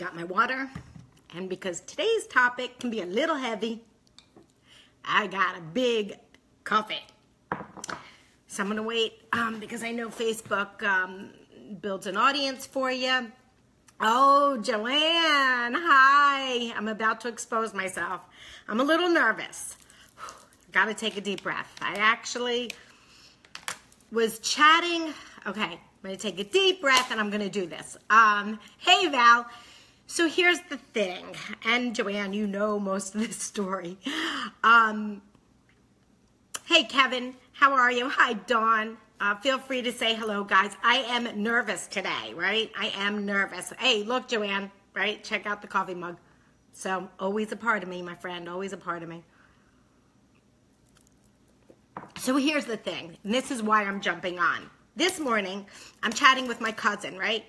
Got my water, and because today's topic can be a little heavy, I got a big coffee. So I'm gonna wait because I know Facebook builds an audience for you. Oh, Joanne, hi. I'm about to expose myself. I'm a little nervous. Gotta take a deep breath. I actually was chatting. Okay, I'm gonna take a deep breath and I'm gonna do this. Hey, Val. So here's the thing, and Joanne, you know most of this story. Hey, Kevin, how are you? Hi, Dawn. Feel free to say hello, guys. I am nervous today, right? I am nervous. Hey, look, Joanne, right? Check out the coffee mug. So always a part of me, my friend, always a part of me. So here's the thing, and this is why I'm jumping on. This morning, I'm chatting with my cousin, right?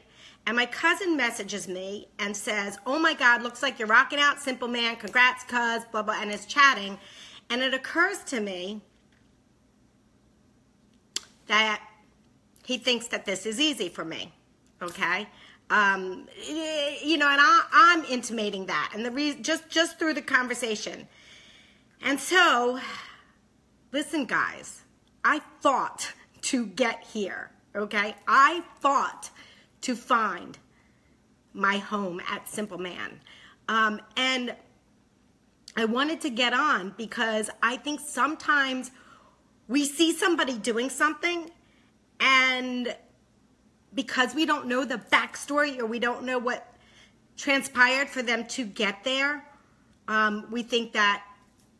And my cousin messages me and says, oh my God, looks like you're rocking out, simple man, congrats, cuz, blah, blah, and is chatting. And it occurs to me that he thinks that this is easy for me, okay? You know, and I'm intimating that, and the reason, just through the conversation. And so, listen, guys, I fought to get here, okay? I fought to find my home at Simple Man. And I wanted to get on because I think sometimes we see somebody doing something, and because we don't know the backstory or we don't know what transpired for them to get there, we think that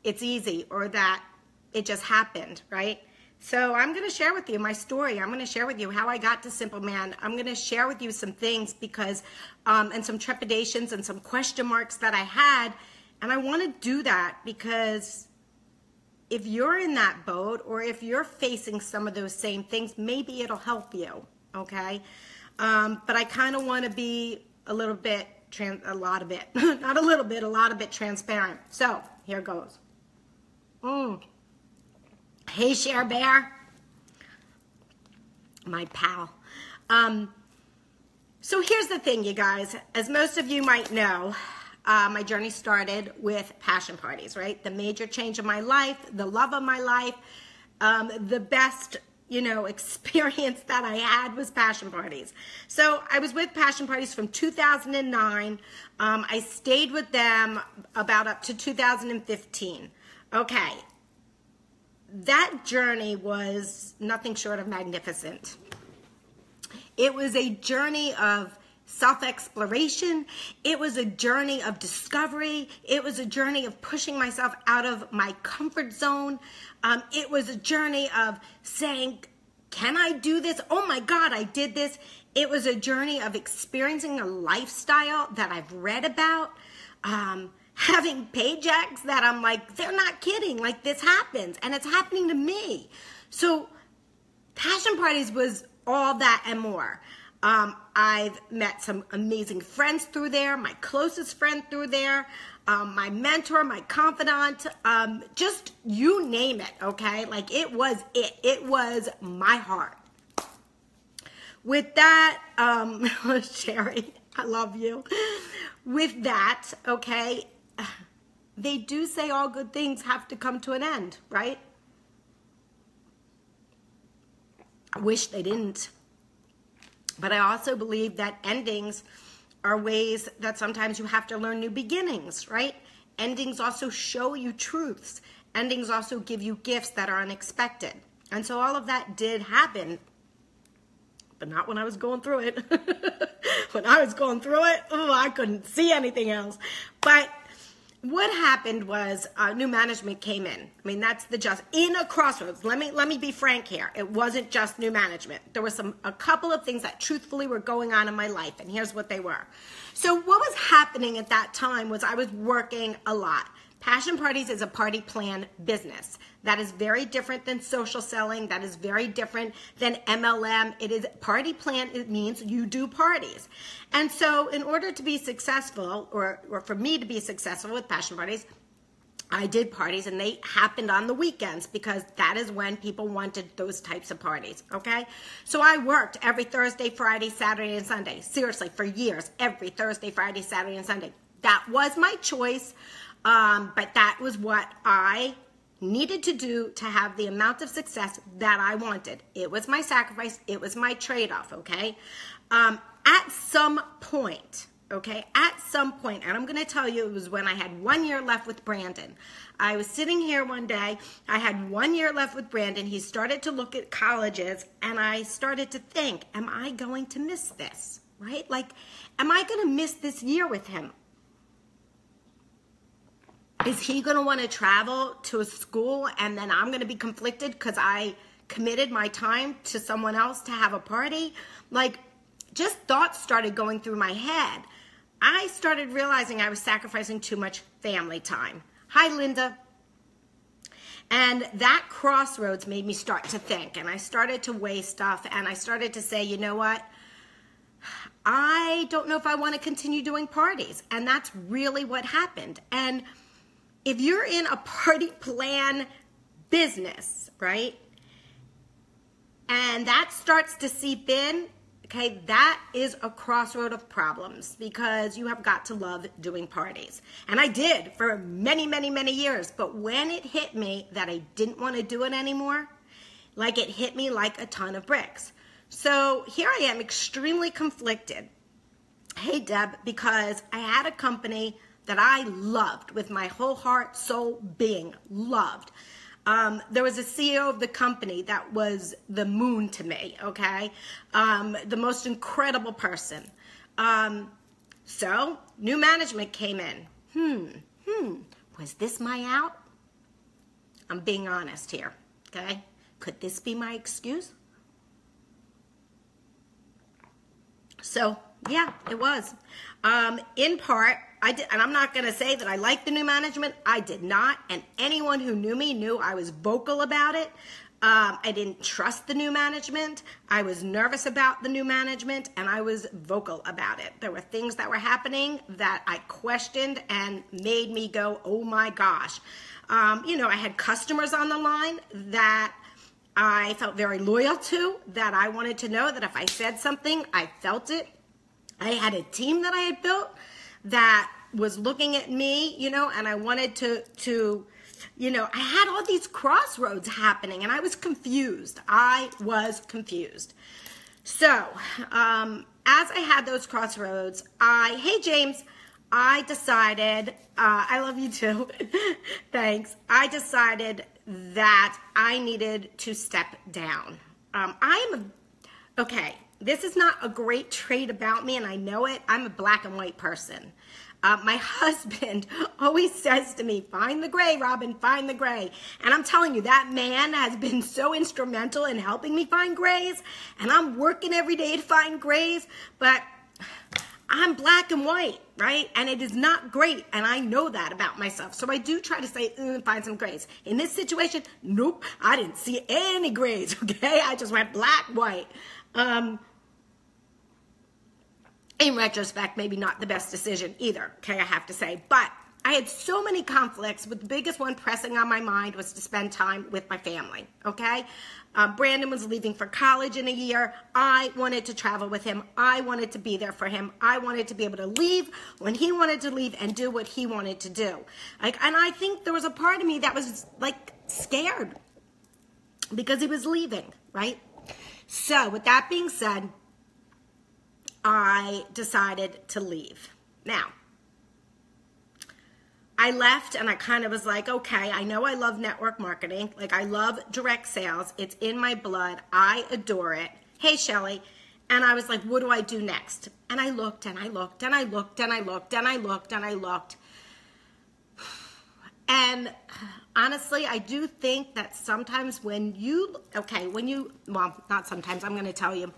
it's easy or that it just happened, right? So I'm going to share with you my story. I'm going to share with you how I got to Simple Man. I'm going to share with you some things because, and some trepidations and some question marks that I had. And I want to do that because if you're in that boat or if you're facing some of those same things, maybe it'll help you, okay? But I kind of want to be a little bit, a lot of it, not a little bit, a lot of it transparent. So here goes. Hey, Cher Bear, my pal. So here's the thing, you guys. As most of you might know, my journey started with passion parties, right? The major change of my life, the love of my life, the best, you know, experience that I had was passion parties. So I was with passion parties from 2009. I stayed with them about up to 2015. Okay. That journey was nothing short of magnificent. It was a journey of self-exploration. It was a journey of discovery. It was a journey of pushing myself out of my comfort zone. It was a journey of saying, can I do this? Oh my God, I did this. It was a journey of experiencing a lifestyle that I've read about. Having paychecks that I'm like, they're not kidding, like this happens, and it's happening to me. So passion parties was all that and more. I've met some amazing friends through there, my closest friend through there, my mentor, my confidant, just you name it, okay? Like it was my heart. With that, Sherry, I love you. With that, okay, they do say all good things have to come to an end, right? I wish they didn't. But I also believe that endings are ways that sometimes you have to learn new beginnings, right? Endings also show you truths. Endings also give you gifts that are unexpected. And so all of that did happen, but not when I was going through it. When I was going through it, oh, I couldn't see anything else. But what happened was new management came in. I mean, that's in a crossroads. Let me be frank here. It wasn't just new management. There was a couple of things that truthfully were going on in my life, and here's what they were. So what was happening at that time was I was working a lot. Passion Parties is a party plan business. That is very different than social selling. That is very different than MLM. It is party plan. It means you do parties. And so in order to be successful, or for me to be successful with Passion Parties, I did parties, and they happened on the weekends because that is when people wanted those types of parties, okay? So I worked every Thursday, Friday, Saturday, and Sunday. Seriously, for years, every Thursday, Friday, Saturday, and Sunday. That was my choice, but that was what I needed to do to have the amount of success that I wanted. It was my sacrifice. It was my trade-off, okay? At some point, and I'm going to tell you, it was when I had 1 year left with Brandon. I was sitting here one day. I had 1 year left with Brandon. He started to look at colleges, and I started to think, am I going to miss this, right? Like, am I going to miss this year with him? Is he going to want to travel to a school, and then I'm going to be conflicted because I committed my time to someone else to have a party? Like, just thoughts started going through my head. I started realizing I was sacrificing too much family time. Hi, Linda. And that crossroads made me start to think, and I started to weigh stuff, and I started to say, you know what? I don't know if I want to continue doing parties, and that's really what happened. And if you're in a party plan business, right, and that starts to seep in, okay, that is a crossroad of problems because you have got to love doing parties. And I did for many, many, many years. But when it hit me that I didn't want to do it anymore, like it hit me like a ton of bricks. So here I am, extremely conflicted. Hey, Deb, because I had a company that I loved with my whole heart, soul, being, loved. There was a CEO of the company that was the moon to me, okay? The most incredible person. So new management came in. Was this my out? I'm being honest here, okay? Could this be my excuse? So, yeah, it was. In part, I did, and I'm not going to say that I liked the new management. I did not, and anyone who knew me knew I was vocal about it. I didn't trust the new management. I was nervous about the new management, and I was vocal about it. There were things that were happening that I questioned and made me go, oh my gosh. You know, I had customers on the line that I felt very loyal to, that I wanted to know that if I said something, I felt it. I had a team that I had built that was looking at me, you know, and I wanted to, you know, I had all these crossroads happening, and I was confused. So, as I had those crossroads, hey, James, I decided, I love you too, thanks. I decided that I needed to step down. Okay, this is not a great trait about me, and I know it. I'm a black and white person. My husband always says to me, find the gray, Robyn, find the gray. And I'm telling you, that man has been so instrumental in helping me find grays, and I'm working every day to find grays, but I'm black and white, right? And it is not great, and I know that about myself. So I do try to say, find some grays. In this situation, nope, I didn't see any grays, okay? I just went black, white. In retrospect, maybe not the best decision either, okay, I have to say. But I had so many conflicts, but the biggest one pressing on my mind was to spend time with my family, okay? Brandon was leaving for college in a year. I wanted to travel with him. I wanted to be there for him. I wanted to be able to leave when he wanted to leave and do what he wanted to do. And I think there was a part of me that was like scared because he was leaving, right? So with that being said, I decided to leave. Now, I left and I kind of was like, okay, I know I love network marketing. Like, I love direct sales. It's in my blood. I adore it. Hey, Shelly. And I was like, what do I do next? And I looked and I looked and I looked and I looked and I looked and I looked. And honestly, I do think that sometimes when you, well, not sometimes, I'm going to tell you,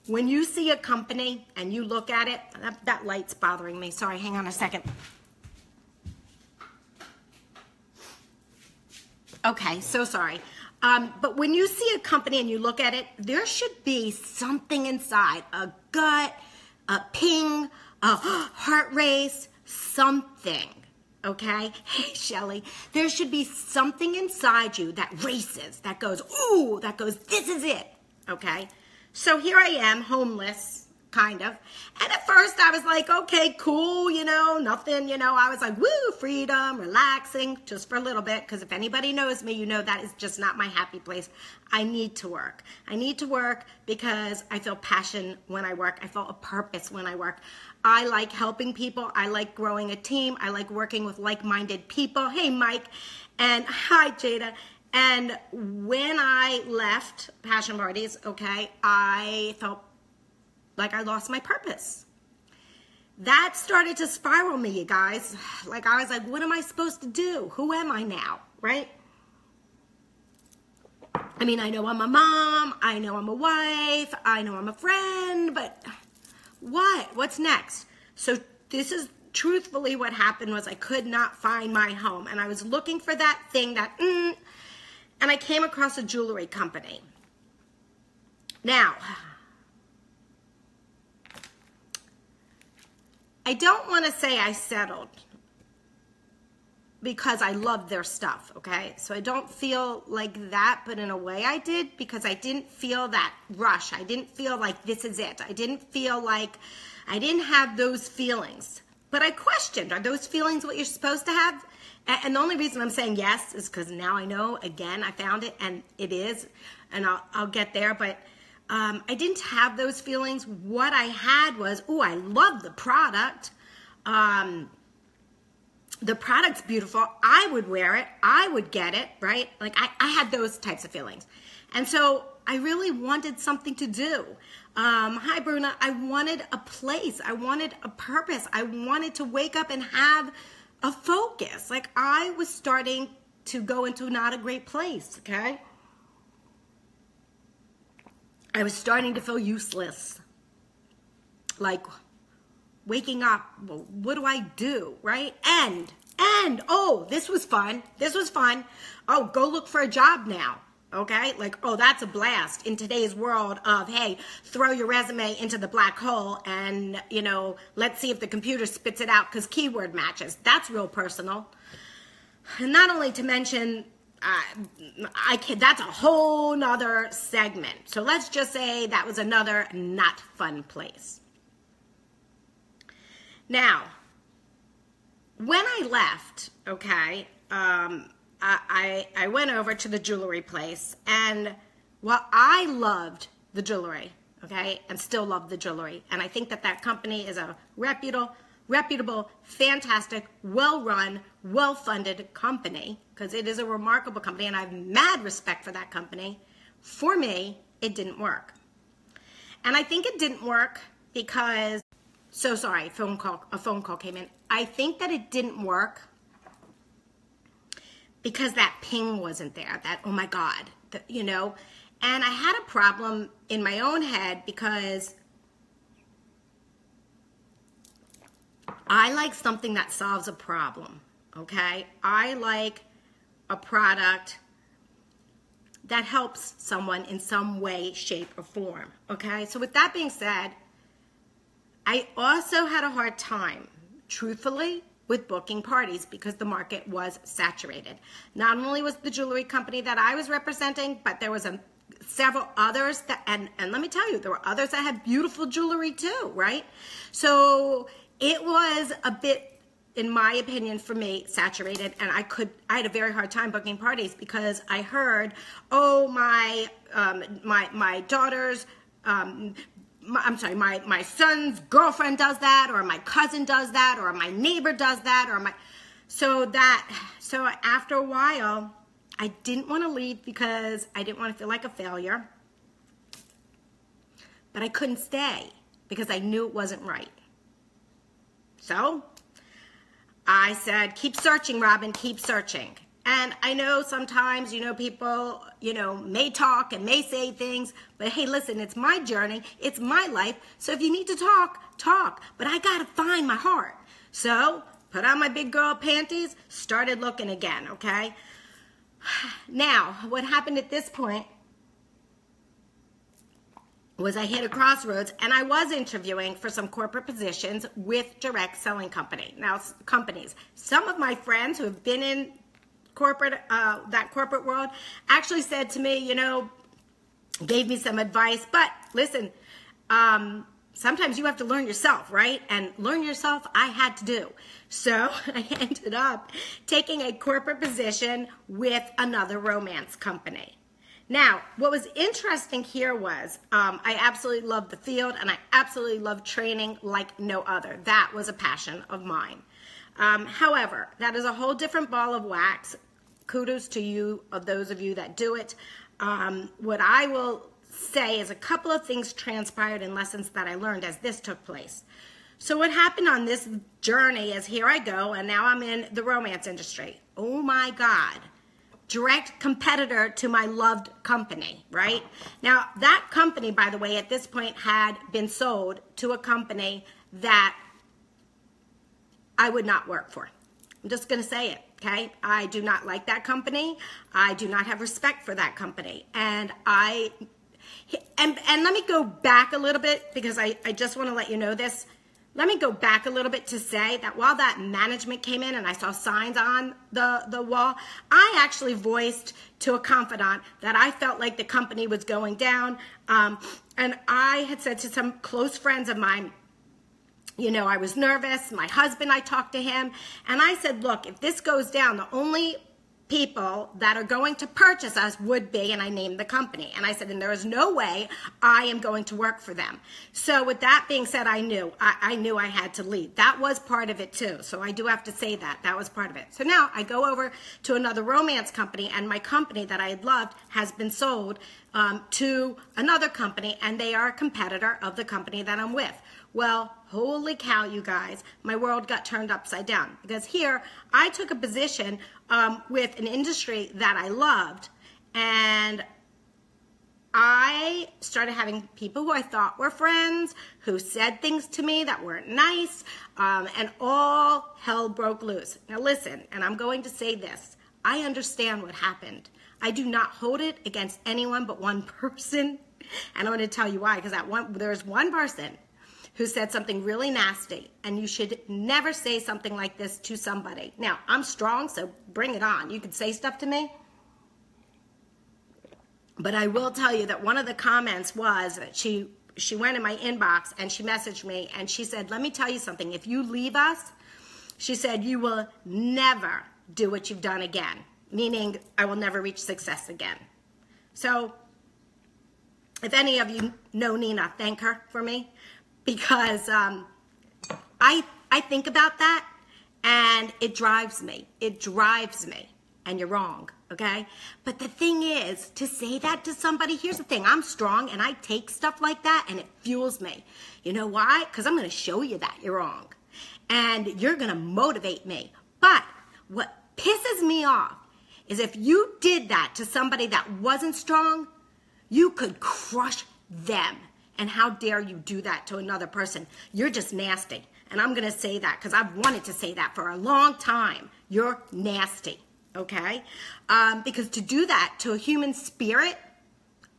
when you see a company and you look at it, that light's bothering me. Sorry, hang on a second. Okay, so sorry. But when you see a company and you look at it, there should be something inside, a gut, a ping, a heart race, something, okay? Hey, Shelly, there should be something inside you that races, that goes, ooh, that goes, this is it, okay? So here I am, homeless, kind of. And at first I was like, okay, cool, nothing, I was like, woo, freedom, relaxing, just for a little bit, because if anybody knows me, that is just not my happy place. I need to work. I need to work because I feel passion when I work. I feel a purpose when I work. I like helping people. I like growing a team. I like working with like-minded people. Hey, Mike. And hi, Jada. And when I left Passion Parties, okay, I felt like I lost my purpose. That started to spiral me, you guys. Like, I was like, what am I supposed to do? Who am I now, right? I mean, I know I'm a mom. I know I'm a wife. I know I'm a friend, but what? What's next? So this is truthfully what happened was I could not find my home. And I was looking for that thing and I came across a jewelry company. Now, I don't want to say I settled because I loved their stuff, okay? So I don't feel like that, but in a way I did because I didn't feel that rush. I didn't feel like this is it. I didn't feel like, I didn't have those feelings. But I questioned, are those feelings what you're supposed to have? And the only reason I'm saying yes is because now I know, again, I found it and it is, and I'll get there, but I didn't have those feelings. What I had was, oh, I love the product. The product's beautiful. I would wear it. I would get it, right? Like I had those types of feelings. And so I really wanted something to do. Hi, Bruna. I wanted a place. I wanted a purpose. I wanted to wake up and have a focus. Like I was starting to go into not a great place, okay? I was starting to feel useless. Like waking up, well, what do I do, right? And, oh, this was fun. This was fun. Oh, go look for a job now, okay? Like, oh, that's a blast in today's world of, hey, throw your resume into the black hole and, let's see if the computer spits it out because keyword matches. That's real personal. And not only to mention, that's a whole nother segment. So let's just say that was another not fun place. Now, when I left, okay, I went over to the jewelry place, and while I loved the jewelry, okay, and still love the jewelry, and I think that company is a reputable, fantastic, well-run, well-funded company, because it is a remarkable company, and I have mad respect for that company. For me, it didn't work. And I think it didn't work because, so sorry, a phone call came in. I think that it didn't work because that ping wasn't there, that, oh my God, and I had a problem in my own head because I like something that solves a problem, okay? I like a product that helps someone in some way, shape, or form, okay? So with that being said, I also had a hard time, truthfully, with booking parties because the market was saturated. Not only was the jewelry company that I was representing, but there was several others that, and let me tell you, there were others that had beautiful jewelry too, right? So it was a bit, in my opinion, for me, saturated, and I had a very hard time booking parties because I heard, oh, my daughter's, my son's girlfriend does that, or my cousin does that, or my neighbor does that, or so after a while, I didn't want to leave because I didn't want to feel like a failure, but I couldn't stay because I knew it wasn't right. So I said, keep searching, Robyn, keep searching. And I know sometimes, people, may talk and may say things, but hey, listen, it's my journey. It's my life. So if you need to talk, but I got to find my heart. So put on my big girl panties, started looking again, okay? Now, what happened at this point was I hit a crossroads, and I was interviewing for some corporate positions with direct selling companies. Some of my friends who have been in corporate, that corporate world, actually said to me, gave me some advice. But listen, sometimes you have to learn yourself, right? And learn yourself, I had to do. So I ended up taking a corporate position with another romance company. Now, what was interesting here was I absolutely loved the field, and I absolutely loved training like no other. That was a passion of mine. However, that is a whole different ball of wax. Kudos to you, of those of you that do it. What I will say is a couple of things transpired and lessons that I learned as this took place. So what happened on this journey is here I go, and now I'm in the romance industry. Oh my God. Direct competitor to my loved company, right? Now, that company, by the way, at this point had been sold to a company that I would not work for. I'm just going to say it, okay? I do not like that company. I do not have respect for that company. And let me go back a little bit, because I just want to let you know this. Let me go back a little bit to say that while that management came in and I saw signs on the wall, I actually voiced to a confidant that I felt like the company was going down. And I had said to some close friends of mine, I was nervous. My husband, I talked to him, and I said, look, if this goes down, the only people that are going to purchase us would be, and I named the company. And I said, and there is no way I am going to work for them. So with that being said, I knew I had to leave. That was part of it too. So I do have to say that was part of it. So now I go over to another romance company, and my company that I had loved has been sold to another company, and they are a competitor of the company that I'm with. Well, holy cow, you guys, my world got turned upside down, because here I took a position with an industry that I loved, and I started having people who I thought were friends who said things to me that weren't nice, and all hell broke loose. Now listen, and I'm going to say this, I understand what happened. I do not hold it against anyone but one person, and I'm going to tell you why, because there's one person who said something really nasty, and you should never say something like this to somebody. Now, I'm strong, so bring it on. You can say stuff to me. But I will tell you that one of the comments was that she went in my inbox and she messaged me, and she said, let me tell you something. If you leave us, she said, you will never do what you've done again, meaning I will never reach success again. So if any of you know Nina, thank her for me. Because I think about that, and it drives me. It drives me. And you're wrong, okay? But the thing is, to say that to somebody, here's the thing. I'm strong, and I take stuff like that, and it fuels me. You know why? Because I'm going to show you that you're wrong. And you're going to motivate me. But what pisses me off is if you did that to somebody that wasn't strong, you could crush them. And how dare you do that to another person? You're just nasty. And I'm going to say that because I've wanted to say that for a long time. You're nasty, okay? Because to do that to a human spirit,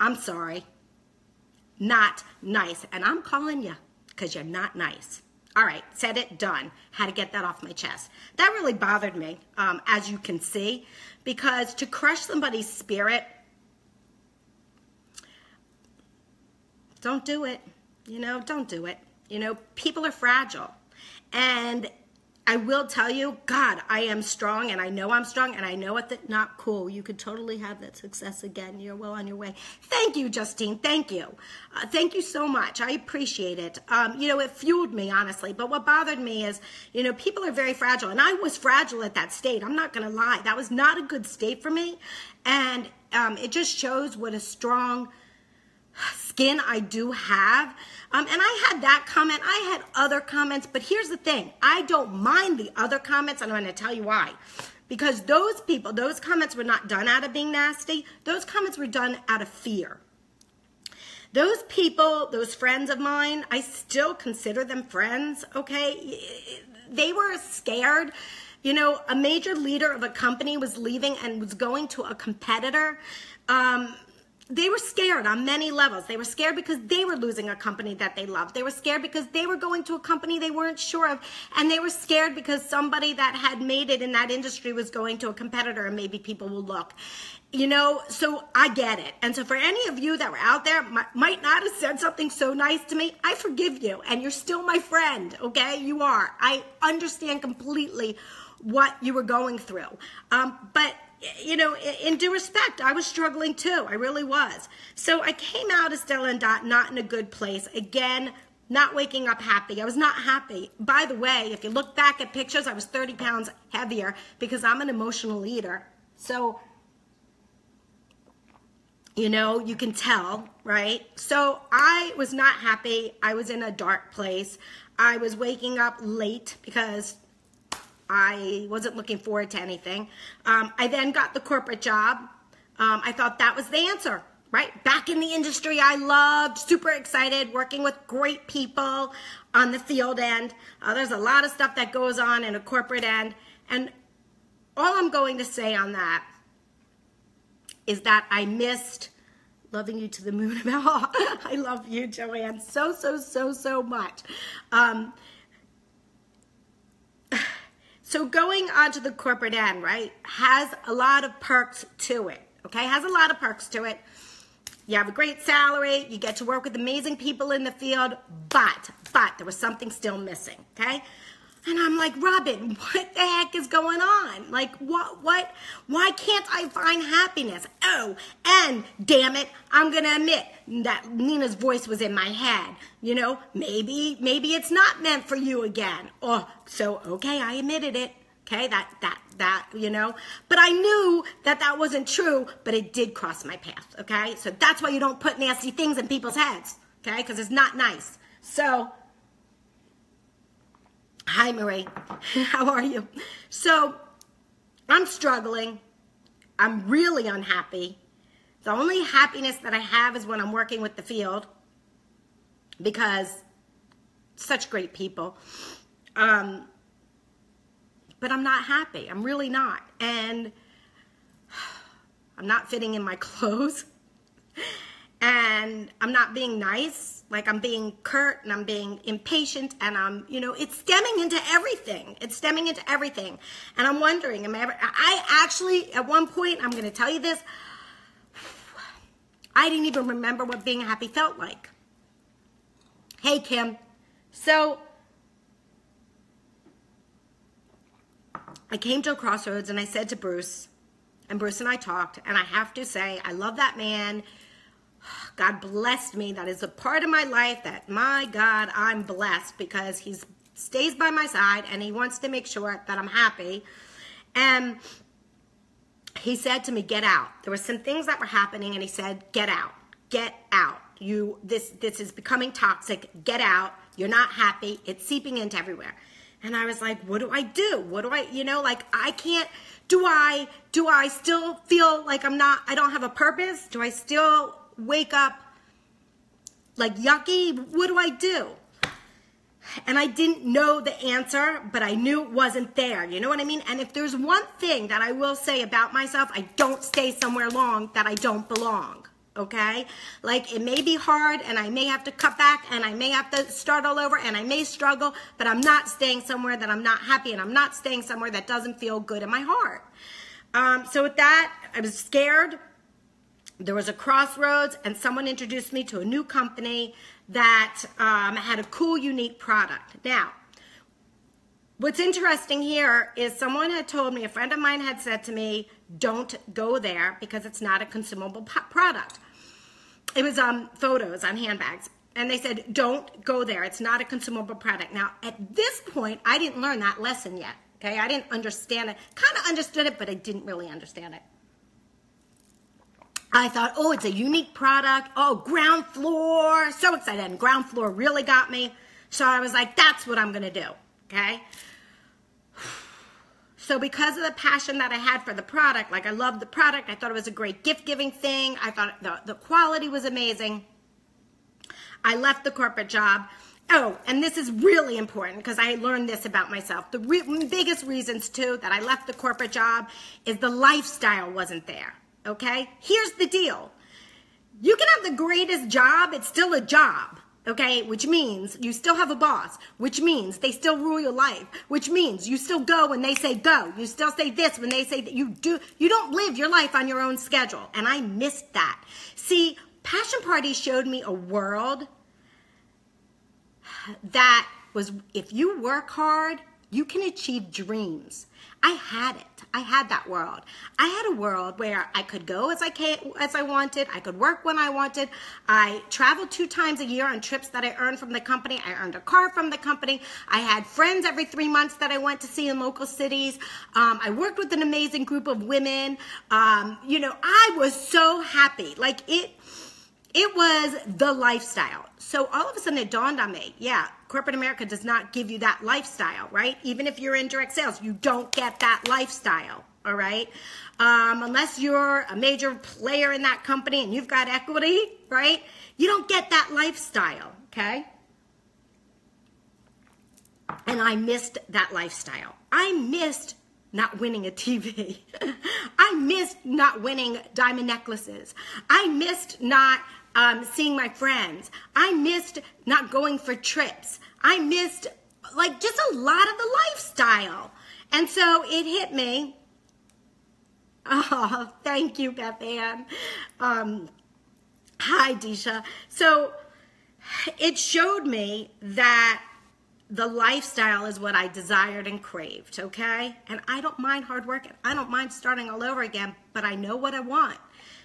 I'm sorry, not nice. And I'm calling you because you're not nice. All right, said it, done. Had to get that off my chest. That really bothered me, as you can see, because to crush somebody's spirit, don't do it. Don't do it. People are fragile. And I will tell you, God, I am strong, and I know I'm strong, and I know it's not cool. You could totally have that success again. You're well on your way. Thank you, Justine. Thank you. Thank you so much. I appreciate it. It fueled me, honestly. But what bothered me is, people are very fragile. And I was fragile at that state. I'm not going to lie. That was not a good state for me. And it just shows what a strong skin I do have. And I had that comment. I had other comments. But here's the thing. I don't mind the other comments, and I'm going to tell you why. Because those comments were not done out of being nasty. Those comments were done out of fear. Those people, those friends of mine, I still consider them friends, okay? They were scared. A major leader of a company was leaving and was going to a competitor. they were scared on many levels. They were scared because they were losing a company that they loved. They were scared because they were going to a company they weren't sure of. And they were scared because somebody that had made it in that industry was going to a competitor and maybe people will look. You know, so I get it. And so for any of you that were out there, might not have said something so nice to me, I forgive you. And you're still my friend, okay? You are. I understand completely what you were going through. But you know, in due respect, I was struggling too. I really was. So I came out of Stella and Dot not in a good place. Again, not waking up happy. I was not happy. By the way, if you look back at pictures, I was 30 pounds heavier because I'm an emotional eater. So, you know, you can tell, right? So I was not happy. I was in a dark place. I was waking up late because I wasn't looking forward to anything. I then got the corporate job. I thought that was the answer, right? Back in the industry I loved, super excited, working with great people on the field end. There's a lot of stuff that goes on in a corporate end. And all I'm going to say on that is that I missed loving you to the moon. I love you, Joanne, so much. So going on to the corporate end, right, has a lot of perks to it, okay? Has a lot of perks to it. You have a great salary. You get to work with amazing people in the field, but there was something still missing, okay? And I'm like, Robyn, what the heck is going on? Like, why can't I find happiness? Oh, and damn it, I'm going to admit that Nina's voice was in my head. You know, maybe it's not meant for you again. Oh, so, okay, I admitted it. Okay, that, you know, but I knew that wasn't true, but it did cross my path. Okay, so that's why you don't put nasty things in people's heads. Okay, because it's not nice. So, hi, Marie. How are you? So, I'm struggling. I'm really unhappy. The only happiness that I have is when I'm working with the field because such great people. But I'm not happy. I'm really not. And I'm not fitting in my clothes. And I'm not being nice. Like, I'm being curt and I'm being impatient and I'm, you know, it's stemming into everything. It's stemming into everything. And I'm wondering, I actually, at one point, I'm going to tell you this, I didn't even remember what being happy felt like. Hey, Kim. So, I came to a crossroads and I said to Bruce, and Bruce and I talked, and I have to say, I love that man. God blessed me. That is a part of my life that, my God, I'm blessed because he stays by my side and he wants to make sure that I'm happy. And he said to me, get out. There were some things that were happening and he said, get out. Get out. This is becoming toxic. Get out. You're not happy. It's seeping into everywhere. And I was like, what do I do? What do I, you know, like I can't, do I still feel like I don't have a purpose? Do I still wake up like yucky? What do I do? And I didn't know the answer, but I knew it wasn't there. You know what I mean? And if there's one thing that I will say about myself, I don't stay somewhere long that I don't belong. Okay? Like, it may be hard and I may have to cut back and I may have to start all over and I may struggle, but I'm not staying somewhere that I'm not happy and I'm not staying somewhere that doesn't feel good in my heart. So with that, I was scared. There was a crossroads and someone introduced me to a new company that had a cool, unique product. Now, what's interesting here is someone had told me, a friend of mine had said to me, don't go there because it's not a consumable product. It was photos on handbags. And they said, don't go there. It's not a consumable product. Now, at this point, I didn't learn that lesson yet. Okay, I didn't understand it. Kind of understood it, but I didn't really understand it. I thought, oh, it's a unique product. Oh, ground floor. So excited. And ground floor really got me. So I was like, that's what I'm going to do. Okay. So because of the passion that I had for the product, like I loved the product, I thought it was a great gift-giving thing. I thought the quality was amazing. I left the corporate job. Oh, and this is really important because I learned this about myself. The biggest reasons, too, that I left the corporate job is the lifestyle wasn't there, okay? Here's the deal. You can have the greatest job, it's still a job, okay? Which means you still have a boss, which means they still rule your life, which means you still go when they say go. You still say this when they say that. You don't live your life on your own schedule. And I missed that. See, Passion Party showed me a world that was, if you work hard, you can achieve dreams. I had it. I had that world. I had a world where I could go as I wanted. I could work when I wanted. I traveled 2 times a year on trips that I earned from the company. I earned a car from the company. I had friends every 3 months that I went to see in local cities. I worked with an amazing group of women. I was so happy. Like it was the lifestyle. So all of a sudden it dawned on me, yeah, corporate America does not give you that lifestyle, right? Even if you're in direct sales, you don't get that lifestyle, all right? Unless you're a major player in that company and you've got equity, right? You don't get that lifestyle, okay? And I missed that lifestyle. I missed not winning a TV. I missed not winning diamond necklaces. I missed not seeing my friends. I missed not going for trips. I missed like just a lot of the lifestyle. And so it hit me. Oh, thank you, Beth Ann. Hi, Disha. So it showed me that the lifestyle is what I desired and craved, okay? And I don't mind hard work. I don't mind starting all over again, but I know what I want.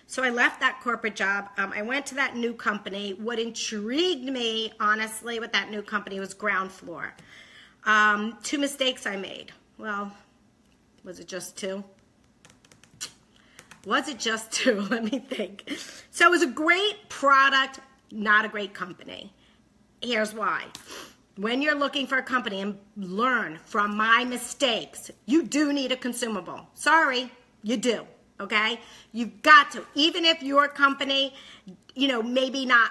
So I left that corporate job. I went to that new company. What intrigued me, honestly, with that new company was ground floor. 2 mistakes I made. Well, was it just 2? Was it just 2? Let me think. So it was a great product, not a great company. Here's why. When you're looking for a company, and learn from my mistakes, you do need a consumable. Sorry, you do. Okay, you've got to, even if your company, maybe not,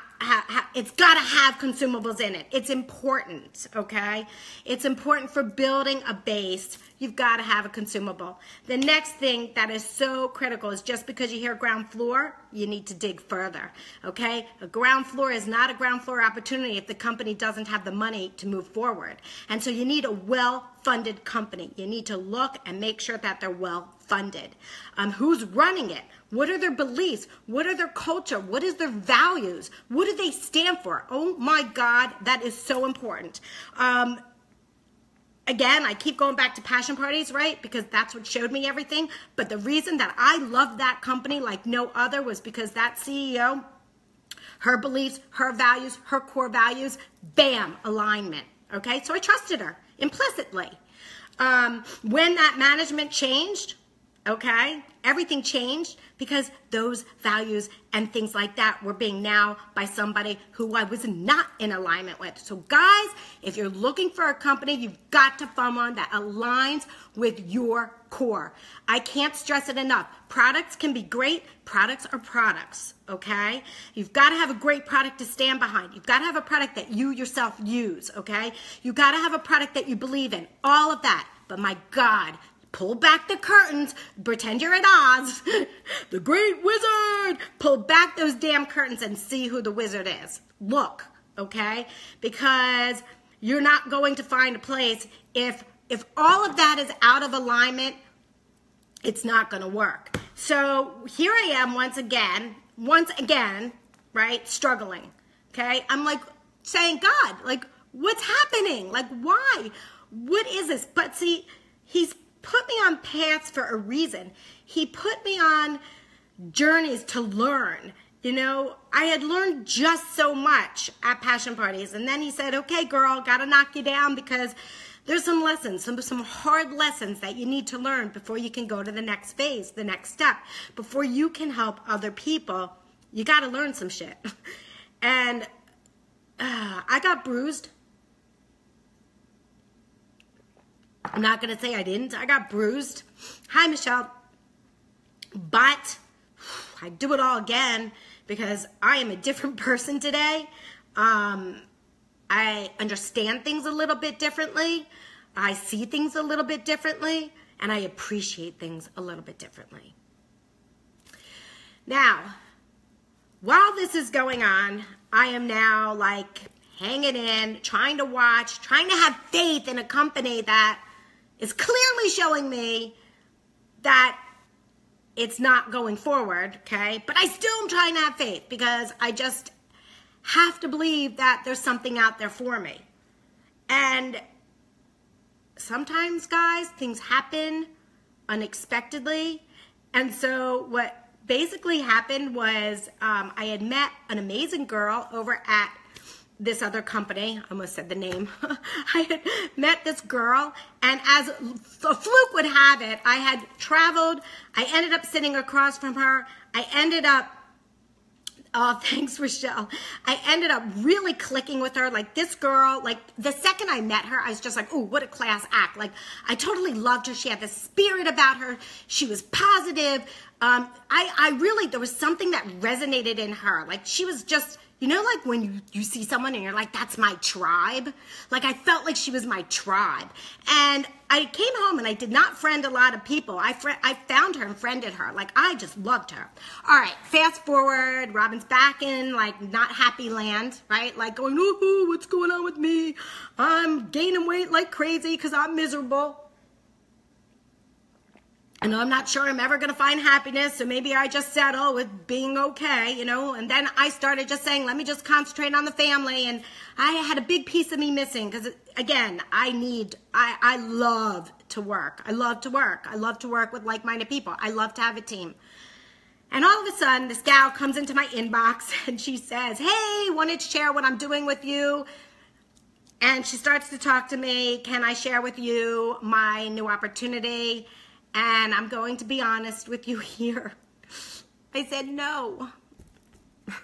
it's got to have consumables in it. It's important, okay? It's important for building a base. You've got to have a consumable. The next thing that is so critical is just because you hear ground floor, you need to dig further, okay? A ground floor is not a ground floor opportunity if the company doesn't have the money to move forward. And so you need a well-funded company. You need to look and make sure that they're well-funded. Who's running it? What are their beliefs? What are their culture? What is their values? What do they stand for? Oh my God, that is so important. Again, I keep going back to passion parties, right? Because that's what showed me everything. But the reason that I loved that company like no other was because that CEO, her beliefs, her values, her core values, bam, alignment. Okay, so I trusted her implicitly. When that management changed, okay, everything changed because those values and things like that were being now by somebody who I was not in alignment with. So guys, if you're looking for a company, you've got to find one that aligns with your core. I can't stress it enough. Products can be great. Products are products, okay? You've got to have a great product to stand behind. You've got to have a product that you yourself use, okay? You've got to have a product that you believe in, all of that. But my God, pull back the curtains, pretend you're at Oz, the great wizard. Pull back those damn curtains and see who the wizard is. Look, okay? Because you're not going to find a place if all of that is out of alignment, it's not going to work. So here I am once again, right, struggling, okay? I'm like saying, God, like, what's happening? Like, why? What is this? But see, he's put me on paths for a reason. He put me on journeys to learn. I had learned just so much at passion parties. And then he said, okay, girl, got to knock you down because there's some lessons, some hard lessons that you need to learn before you can go to the next phase, the next step. Before you can help other people, you got to learn some shit. And I got bruised. I'm not going to say I didn't. I got bruised. Hi, Michelle. But I do it all again because I am a different person today. I understand things a little bit differently. I see things a little bit differently. And I appreciate things a little bit differently. Now, while this is going on, I am now like hanging in, trying to watch, trying to have faith in a company that is clearly showing me that it's not going forward, okay? But I still am trying to have faith because I just have to believe that there's something out there for me. And sometimes, guys, things happen unexpectedly. And so what basically happened was I had met an amazing girl over at this other company. I almost said the name. I had met this girl, and as a fluke would have it, I had traveled. I ended up sitting across from her. I ended up, oh, thanks, Rochelle. I ended up really clicking with her. Like, this girl, like, the second I met her, I was just like, ooh, what a class act. Like, I totally loved her. She had this spirit about her. She was positive. I really, there was something that resonated in her. Like, she was just, you know, like when you see someone and you're like, that's my tribe. Like, I felt like she was my tribe. And I came home and I did not friend a lot of people. I found her and friended her. Like, I just loved her. All right, fast forward. Robyn's back in, like, not happy land, right? Like, going, ooh, what's going on with me? I'm gaining weight like crazy because I'm miserable. And I'm not sure I'm ever going to find happiness, so maybe I just settle with being okay, you know. And then I started just saying, let me just concentrate on the family. And I had a big piece of me missing because, again, I love to work. I love to work. I love to work with like-minded people. I love to have a team. And all of a sudden, this gal comes into my inbox and she says, hey, wanted to share what I'm doing with you. And she starts to talk to me. Can I share with you my new opportunity? And I'm going to be honest with you here. I said no. And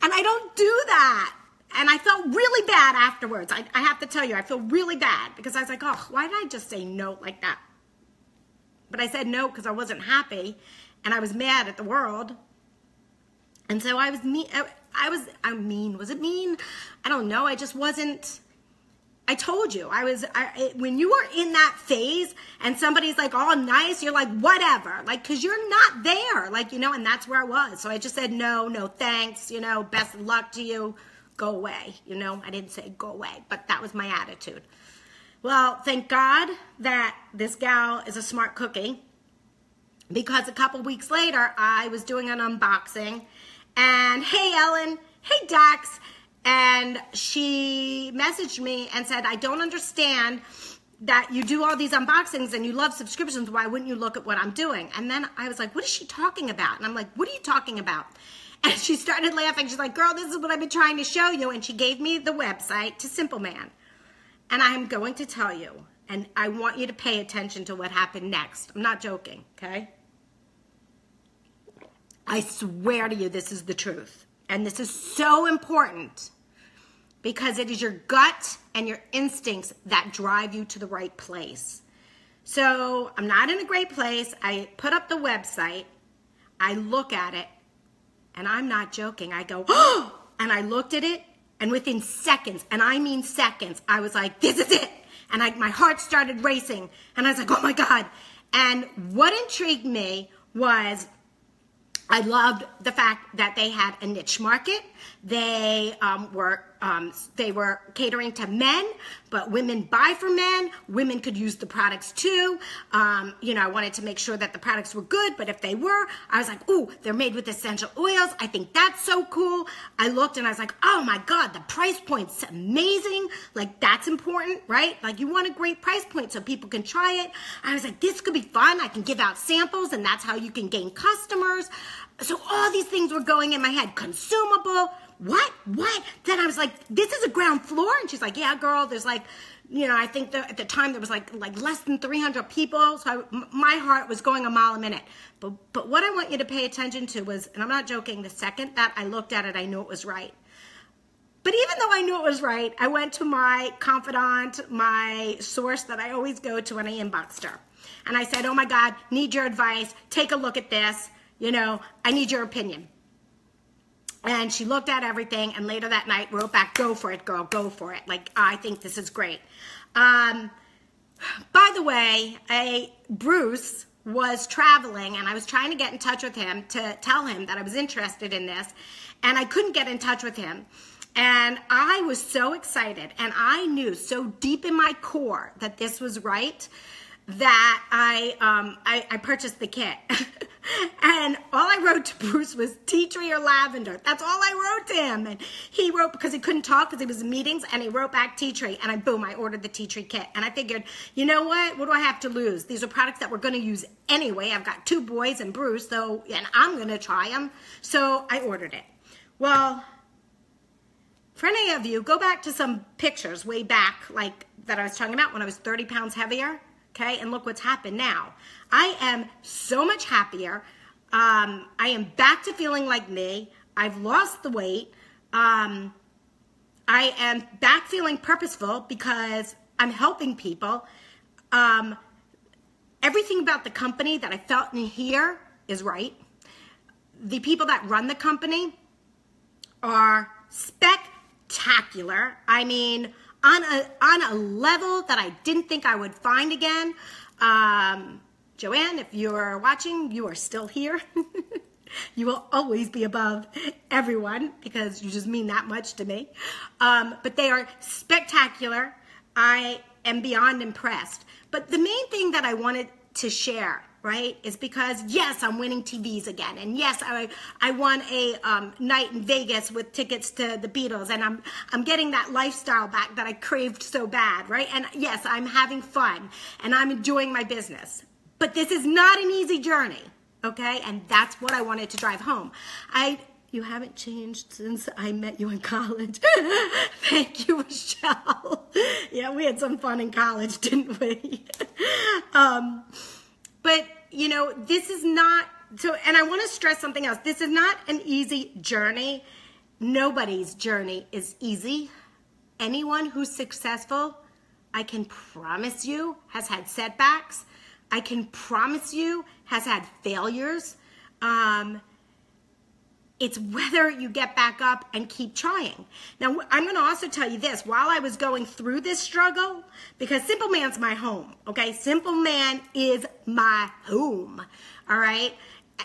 I don't do that. And I felt really bad afterwards. I have to tell you, I feel really bad because I was like, oh, why did I just say no like that? But I said no because I wasn't happy and I was mad at the world. And so I was mean. Was it mean? I don't know. I just wasn't. I told you, when you are in that phase and somebody's like all nice, you're like, whatever, like, cause you're not there, like, you know, and that's where I was. So I just said, no, thanks, you know, best of luck to you, go away, you know. I didn't say go away, but that was my attitude. Well, thank God that this gal is a smart cookie, because a couple weeks later, I was doing an unboxing, and hey, Ellen, hey, Dax, and she messaged me and said, I don't understand that you do all these unboxings and you love subscriptions. Why wouldn't you look at what I'm doing? And then I was like, what is she talking about? And I'm like, what are you talking about? And she started laughing. She's like, girl, this is what I've been trying to show you. And she gave me the website to Simple Man. And I am going to tell you, and I want you to pay attention to what happened next. I'm not joking, okay? I swear to you, this is the truth. And this is so important because it is your gut and your instincts that drive you to the right place. So I'm not in a great place. I put up the website. I look at it, and I'm not joking. I go, oh, and I looked at it, and within seconds, and I mean seconds, I was like, this is it. And my heart started racing, and I was like, oh my God. And what intrigued me was I loved the fact that they had a niche market. They were catering to men, but women buy for men. Women could use the products too. You know, I wanted to make sure that the products were good, but if they were, I was like, ooh, they're made with essential oils. I think that's so cool. I looked and I was like, oh my God, the price point's amazing. Like, that's important, right? Like, you want a great price point so people can try it. I was like, this could be fun. I can give out samples, and that's how you can gain customers. So all these things were going in my head. Consumable. What? Then I was like, this is a ground floor? And she's like, yeah, girl, there's like, you know, I think at the time there was like less than 300 people. So my heart was going a mile a minute. But what I want you to pay attention to was, and I'm not joking, the second that I looked at it, I knew it was right. But even though I knew it was right, I went to my confidant, my source that I always go to when I inboxed her. And I said, oh my God, need your advice. Take a look at this. You know, I need your opinion. And she looked at everything, and later that night wrote back, go for it, girl, go for it. Like, I think this is great. By the way, Bruce, was traveling, and I was trying to get in touch with him to tell him that I was interested in this, and I couldn't get in touch with him. And I was so excited, and I knew so deep in my core that this was right, that I purchased the kit. And all I wrote to Bruce was tea tree or lavender. That's all I wrote to him. And he wrote, because he couldn't talk because he was in meetings, and he wrote back tea tree. And boom, I ordered the tea tree kit. And I figured, you know what? What do I have to lose? These are products that we're going to use anyway. I've got 2 boys and Bruce, and I'm going to try them. So I ordered it. Well, for any of you, go back to some pictures way back, like that I was talking about when I was 30 pounds heavier. Okay, and look what's happened now. I am so much happier. I am back to feeling like me. I've lost the weight. I am back feeling purposeful because I'm helping people. Everything about the company that I felt in here is right. The people that run the company are spectacular. I mean, on a level that I didn't think I would find again. Joanne, if you're watching, you are still here. You will always be above everyone because you just mean that much to me. But they are spectacular. I am beyond impressed. But the main thing that I wanted to share, right, is because, yes, I'm winning TVs again. And yes, I won a night in Vegas with tickets to the Beatles. And I'm getting that lifestyle back that I craved so bad, right? And yes, I'm having fun and I'm enjoying my business. But this is not an easy journey, okay? And that's what I wanted to drive home. You haven't changed since I met you in college. Thank you, Michelle. Yeah, we had some fun in college, didn't we? But, you know, this is not, and I want to stress something else. This is not an easy journey. Nobody's journey is easy. Anyone who's successful, I can promise you, has had setbacks. I can promise you, has had failures. It's whether you get back up and keep trying. Now, I'm going to also tell you this. While I was going through this struggle, because Simple Man's my home, okay? Simple Man is my home, all right?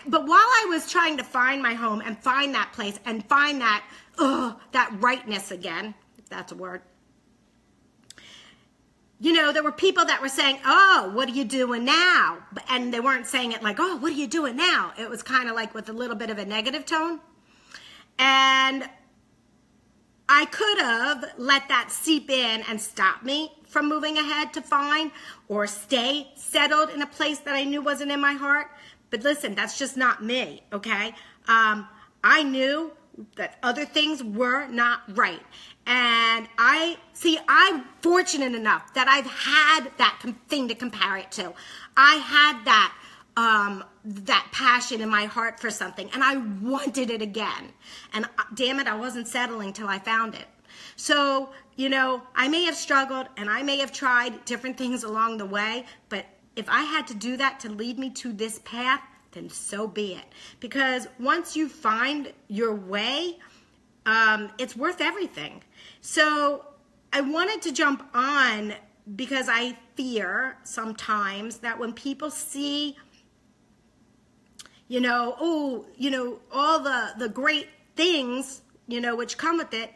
But while I was trying to find my home and find that place and find that rightness again, if that's a word, you know, there were people that were saying, oh, what are you doing now? And they weren't saying it like, oh, what are you doing now? It was kind of like with a little bit of a negative tone. And I could have let that seep in and stop me from moving ahead to find or stay settled in a place that I knew wasn't in my heart. But listen, that's just not me, okay? I knew that other things were not right. And I'm fortunate enough that I've had that thing to compare it to. I had that passion in my heart for something, and I wanted it again. And damn it, I wasn't settling till I found it. So, you know, I may have struggled and I may have tried different things along the way, but if I had to do that to lead me to this path, then so be it. Because once you find your way, it's worth everything. So I wanted to jump on because I fear sometimes that when people see, you know, all the great things, you know, which come with it,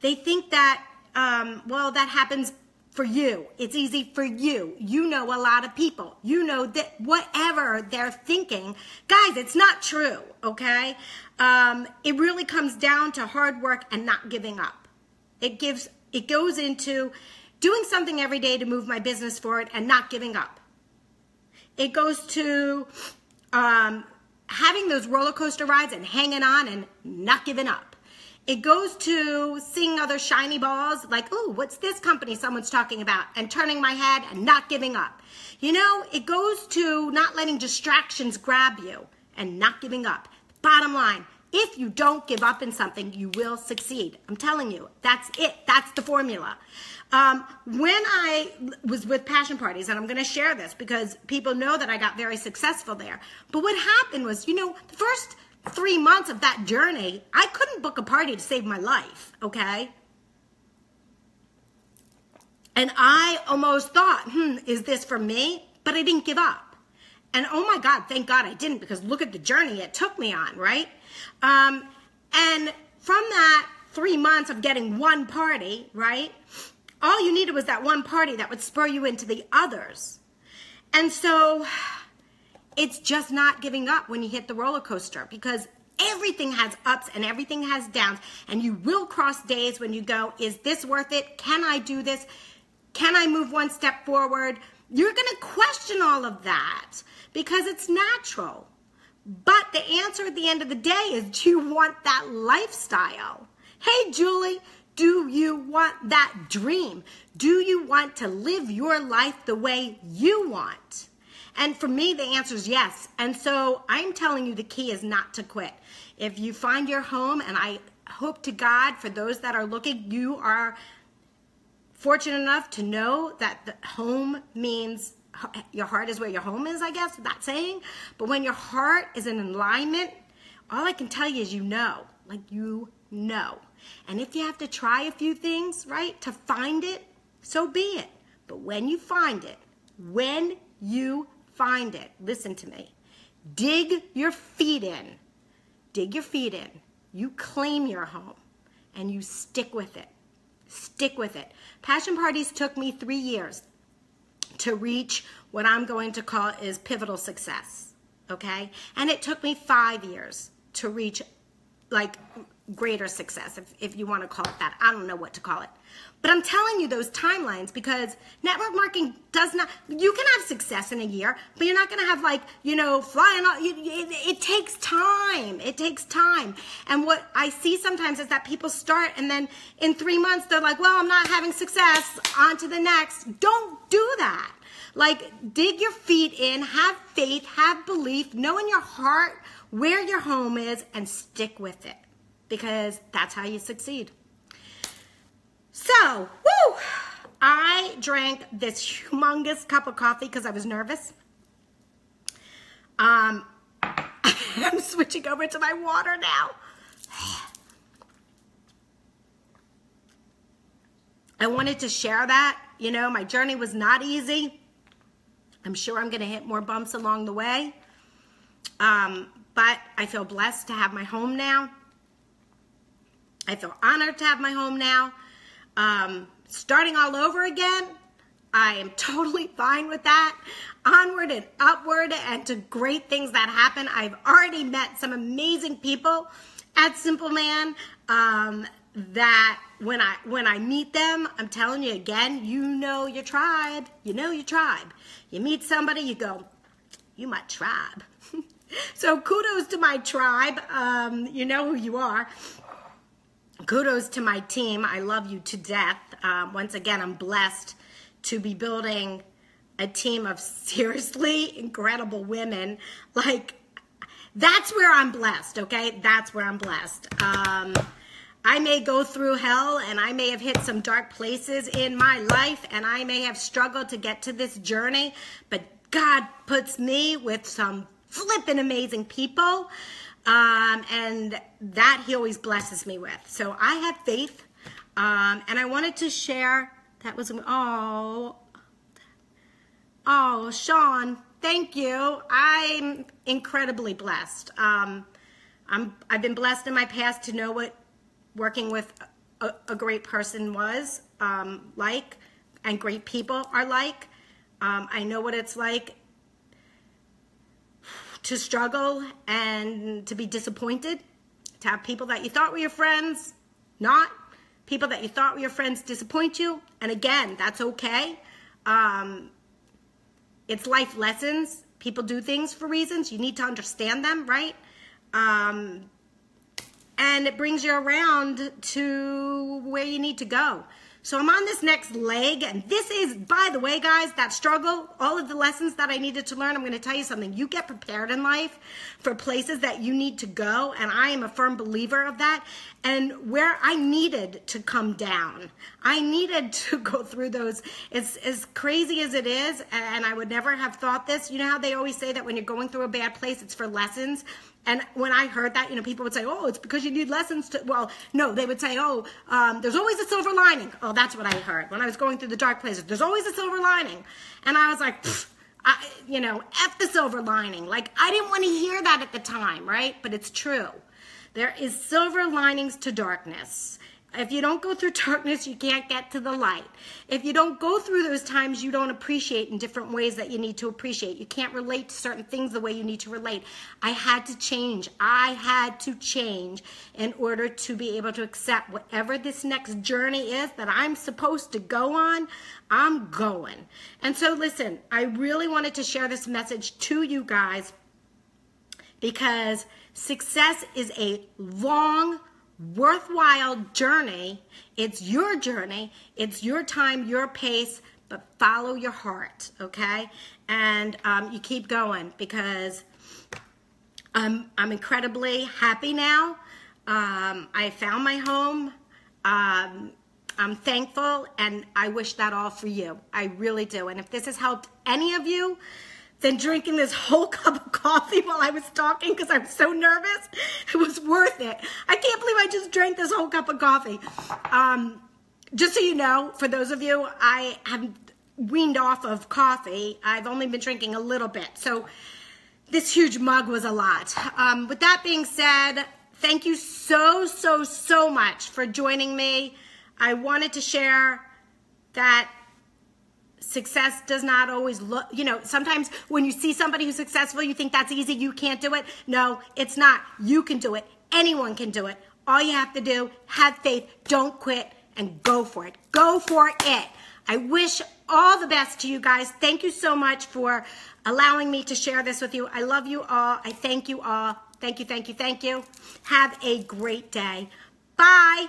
they think that, well, that happens for you. It's easy for you. You know a lot of people. You know that whatever they're thinking, guys, it's not true, okay? It really comes down to hard work and not giving up. It goes into doing something every day to move my business forward and not giving up. It goes to having those roller coaster rides and hanging on and not giving up. It goes to seeing other shiny balls like, oh, what's this company someone's talking about, and turning my head and not giving up. You know, it goes to not letting distractions grab you and not giving up. Bottom line, if you don't give up in something, you will succeed. I'm telling you, that's it. That's the formula. When I was with Passion Parties, and I'm going to share this because people know that I got very successful there. But what happened was, you know, the first 3 months of that journey, I couldn't book a party to save my life, okay? And I almost thought, is this for me? But I didn't give up. And oh my God, thank God I didn't, because look at the journey it took me on, right? And from that 3 months of getting one party, right? All you needed was that one party that would spur you into the others. And so it's just not giving up when you hit the roller coaster, because everything has ups and everything has downs, and you will cross days when you go, is this worth it? Can I do this? Can I move one step forward? You're going to question all of that because it's natural. But the answer at the end of the day is, do you want that lifestyle? Hey, Julie, do you want that dream? Do you want to live your life the way you want? And for me, the answer is yes. And so I'm telling you, the key is not to quit. If you find your home, and I hope to God for those that are looking, you are fortunate enough to know that the home means your heart is where your home is, I guess, that saying. But when your heart is in alignment, all I can tell you is you know. And if you have to try a few things, right, to find it, so be it. But when you find it, listen to me. Dig your feet in. You claim your home and you stick with it. Passion parties took me 3 years to reach what I'm going to call is pivotal success. Okay? And it took me 5 years to reach like greater success, if you want to call it that. I don't know what to call it. But I'm telling you those timelines because network marketing does not, you can have success in a year, but you're not going to have like, flying off. It takes time. And what I see sometimes is that people start and then in 3 months, they're like, well, I'm not having success, on to the next. Don't do that. Like, dig your feet in, have faith, have belief, know in your heart where your home is, and stick with it, because that's how you succeed. So, I drank this humongous cup of coffee because I was nervous. I'm switching over to my water now. I wanted to share that. My journey was not easy. I'm sure I'm going to hit more bumps along the way. But I feel blessed to have my home now. I feel honored to have my home now. Starting all over again, I am totally fine with that. Onward and upward and to great things that happen. I've already met some amazing people at Simple Man that when I meet them, I'm telling you again, you know your tribe. You meet somebody, you go, you my tribe. So kudos to my tribe. You know who you are. Kudos to my team. I love you to death. Once again, I'm blessed to be building a team of seriously incredible women. Like, that's where I'm blessed, okay? That's where I'm blessed. I may go through hell, and I may have hit some dark places in my life, and I may have struggled to get to this journey, but God puts me with some flippin' amazing people, and that he always blesses me with. So I have faith, and I wanted to share, that was, oh, Sean, thank you. I'm incredibly blessed. I've been blessed in my past to know what working with a great person was like, and great people are like. I know what it's like to struggle and to be disappointed, to have people that you thought were your friends, not people that you thought were your friends disappoint you. And again, that's okay. It's life lessons. People do things for reasons. You need to understand them, right? And it brings you around to where you need to go. So I'm on this next leg, and this is, by the way, guys, that struggle, all of the lessons that I needed to learn. I'm going to tell you something. You get prepared in life for places that you need to go, and I am a firm believer of that. And where I needed to come down, I needed to go through those, as crazy as it is, and I would never have thought this. You know how they always say that when you're going through a bad place, it's for lessons? And when I heard that, people would say, oh, it's because you need lessons to, well, no, they would say, oh, there's always a silver lining. Oh, that's what I heard when I was going through the dark places. There's always a silver lining. And I was like, you know, F the silver lining. Like, I didn't want to hear that at the time, right? But it's true. There is silver linings to darkness. If you don't go through darkness, you can't get to the light. If you don't go through those times, you don't appreciate in different ways that you need to appreciate. You can't relate to certain things the way you need to relate. I had to change. I had to change in order to be able to accept whatever this next journey is that I'm supposed to go on, I'm going. And so listen, I really wanted to share this message to you guys because success is a long, worthwhile journey. It's your journey. It's your time, your pace, but follow your heart, okay? And you keep going because I'm incredibly happy now. I found my home. I'm thankful, and I wish that all for you. I really do. And if this has helped any of you, then drinking this whole cup of coffee while I was talking because I was so nervous, it was worth it. I can't believe I just drank this whole cup of coffee. Just so you know, for those of you, I have weaned off of coffee. I've only been drinking a little bit. So this huge mug was a lot. With that being said, thank you so, so, so much for joining me. I wanted to share that success does not always look, you know, sometimes when you see somebody who's successful, you think that's easy, you can't do it. No, it's not. You can do it. Anyone can do it. All you have to do, have faith, don't quit, and go for it. Go for it. I wish all the best to you guys. Thank you so much for allowing me to share this with you. I love you all. I thank you all. Thank you, thank you, thank you. Have a great day. Bye.